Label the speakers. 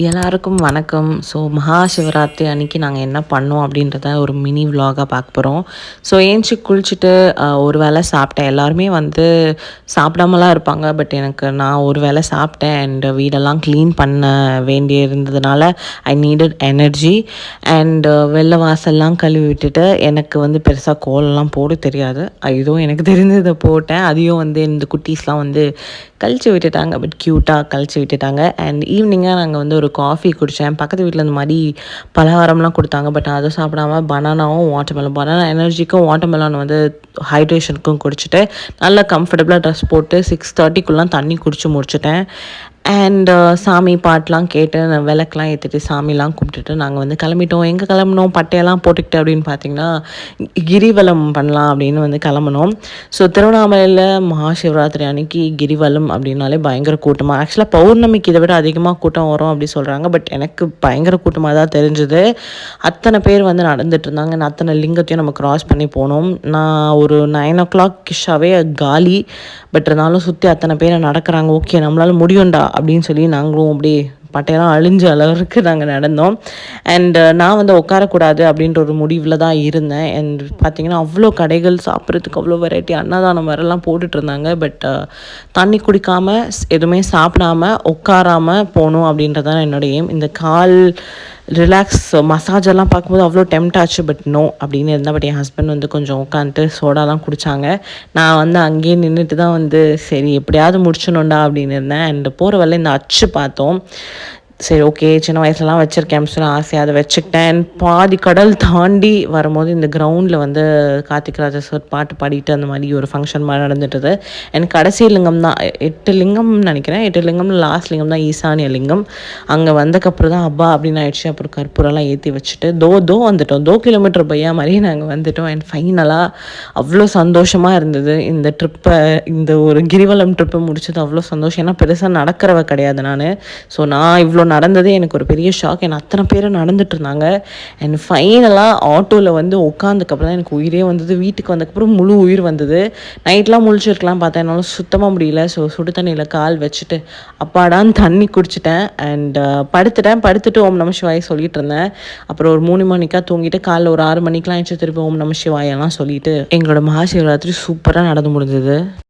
Speaker 1: எல்லாருக்கும் வணக்கம். ஸோ மகா சிவராத்திரி அன்னைக்கு நாங்கள் என்ன பண்ணோம் அப்படின்றத ஒரு மினி விலாகாக பார்க்க போகிறோம். ஸோ ஏஞ்சி குளிச்சுட்டு ஒரு வேளை சாப்பிட்டேன். எல்லாருமே வந்து சாப்பிடாமலாம் இருப்பாங்க. பட் நான் ஒரு வேளை சாப்பிட்டேன் அண்ட் வீடெல்லாம் க்ளீன் பண்ண வேண்டி இருந்ததுனால ஐ நீடட் எனர்ஜி அண்ட் வெள்ளை வாசல்லாம் கழுவி விட்டுட்டு எனக்கு வந்து பெருசாக கோலம்லாம் போட தெரியாது. ஏதோ எனக்கு தெரிஞ்சதை போட்டேன். அதையும் வந்து இந்த குட்டீஸ்லாம் வந்து கழிச்சு விட்டுட்டாங்க. பட் க்யூட்டாக கழிச்சு விட்டுட்டாங்க. அண்ட் ஈவினிங்காக நாங்கள் வந்து ஒரு காஃபி குடித்தேன். பக்கத்து வீட்டில் இந்த மாதிரி பலகாரம்லாம் கொடுத்தாங்க. பட் அதை சாப்பிடாம பனானாவும் வாட்டர்மெலன், பனானா எனர்ஜிக்கும் வாட்டர்மெலன் வந்து ஹைட்ரேஷனுக்கும் குடிச்சிட்டு நல்லா கம்ஃபர்டபுளாக ட்ரெஸ் போட்டு 6:30க்குள்ளே தண்ணி குடிச்சு முடிச்சிட்டேன். அண்ட் சாமி பாட்டெலாம் கேட்டு விளக்கெலாம் ஏற்றிட்டு சாமிலாம் கும்பிட்டுட்டு நாங்கள் வந்து கிளம்பிட்டோம். எங்கே கிளம்புனோம் பட்டையெல்லாம் போட்டுக்கிட்டு அப்படின்னு பார்த்தீங்கன்னா கிரிவலம் பண்ணலாம் அப்படின்னு வந்து கிளம்புனோம். ஸோ திருவண்ணாமலையில் மகாசிவராத்திரி அன்னைக்கு கிரிவலம் அப்படின்னாலே பயங்கர கூட்டமாக, ஆக்சுவலாக பௌர்ணமிக்கு இதை விட அதிகமாக கூட்டம் வரும் அப்படி சொல்கிறாங்க. பட் எனக்கு பயங்கர கூட்டமாக தான் தெரிஞ்சுது. அத்தனை பேர் வந்து நடந்துட்டு இருந்தாங்க. அத்தனை லிங்கத்தையும் நம்ம க்ராஸ் பண்ணி போனோம். நான் ஒரு 9 o'clock கிஷாவே காலி. பட் இருந்தாலும் சுற்றி அத்தனை பேரை நடக்கிறாங்க. ஓகே நம்மளால முடியும்டா அப்படின்னு சொல்லி நாங்களும் அப்படியே பட்டையெல்லாம் அழிஞ்ச அளவுக்கு நாங்கள் நடந்தோம். அண்ட் நான் வந்து உட்காரக்கூடாது அப்படின்ற ஒரு முடிவில் தான் இருந்தேன். அண்ட் பார்த்திங்கன்னா அவ்வளோ கடைகள், சாப்பிட்றதுக்கு அவ்வளோ வெரைட்டி அன்னதானம் மாதிரிலாம் போட்டுட்ருந்தாங்க. பட் தண்ணி குடிக்காமல் எதுவுமே சாப்பிடாமல் உட்காராமல் போகணும் அப்படின்றதான் என்னோடய எய்ம். இந்த கால் ரிலாக்ஸ் மசாஜெல்லாம் பார்க்கும்போது அவ்வளோ டெம்ட் ஆச்சு. பட் நோ அப்படின்னு இருந்தால். பட் என் ஹஸ்பண்ட் வந்து கொஞ்சம் உட்காந்துட்டு சோடாலாம் குடித்தாங்க. நான் வந்து அங்கேயே நின்றுட்டு தான் வந்து சரி எப்படியாவது முடிச்சணுண்டா அப்படின்னு இருந்தேன். அண்ட் போகிற வேலை இந்த அச்சு பார்த்தோம். சரி ஓகே சின்ன வயசுலலாம் வச்சுருக்கேன் சொல்லி ஆசையாக அதை வச்சுக்கிட்டேன். பாதி கடல் தாண்டி வரும்போது இந்த கிரவுண்டில் வந்து கார்த்திக் ராஜா சார் பாட்டு பாடிட்டு அந்த மாதிரி ஒரு ஃபங்க்ஷன் மாதிரி நடந்துட்டுது. எனக்கு கடைசி லிங்கம் தான் 8 லிங்கம்னு நினைக்கிறேன். 8 லிங்கம்னு லாஸ்ட் லிங்கம் தான் ஈசானிய லிங்கம். அங்கே வந்தக்கப்புறம் தான் அப்பா அப்படின்னு ஆயிடுச்சு. அப்புறம் கற்பூரெல்லாம் ஏற்றி வச்சுட்டு தோ வந்துட்டோம். 2 கிலோமீட்டர் பையா மாதிரி நாங்கள் வந்துட்டோம். அண்ட் ஃபைனலாக அவ்வளோ சந்தோஷமாக இருந்தது இந்த ட்ரிப்பை, இந்த ஒரு கிரிவலம் ட்ரிப்பை முடிச்சது அவ்வளோ சந்தோஷம். ஏன்னா பெருசாக நடக்கிறவ கிடையாது நான். ஸோ நான் இவ்வளோ நடந்ததே எனக்கு ஒரு பெரிய ஷாக். ஏன்னா அத்தனை பேர் நடந்துட்டு இருந்தாங்க. அண்ட் ஃபைனலாக ஆட்டோவில் வந்து உட்காந்துக்கப்புறம் தான் எனக்கு உயிரே வந்தது. வீட்டுக்கு வந்ததுக்கப்புறம் முழு உயிர் வந்தது. நைட்லாம் முழிச்சிருக்கலாம் பார்த்தேன், என்னால் சுத்தமாக முடியல. ஸோ சுடு தண்ணியில் கால் வச்சுட்டு அப்பாடான்னு தண்ணி குடிச்சிட்டேன். அண்ட் படுத்துட்டு ஓம் நம சிவாய சொல்லிட்டு இருந்தேன். அப்புறம் ஒரு 3 மணிக்காக தூங்கிட்டு காலைல ஒரு 6 மணிக்கெலாம் ஆயிடுச்சு. திருப்பி ஓம் நம சிவாயெல்லாம் சொல்லிட்டு எங்களோட மகாசிவராத்திரி சூப்பராக நடந்து முடிஞ்சது.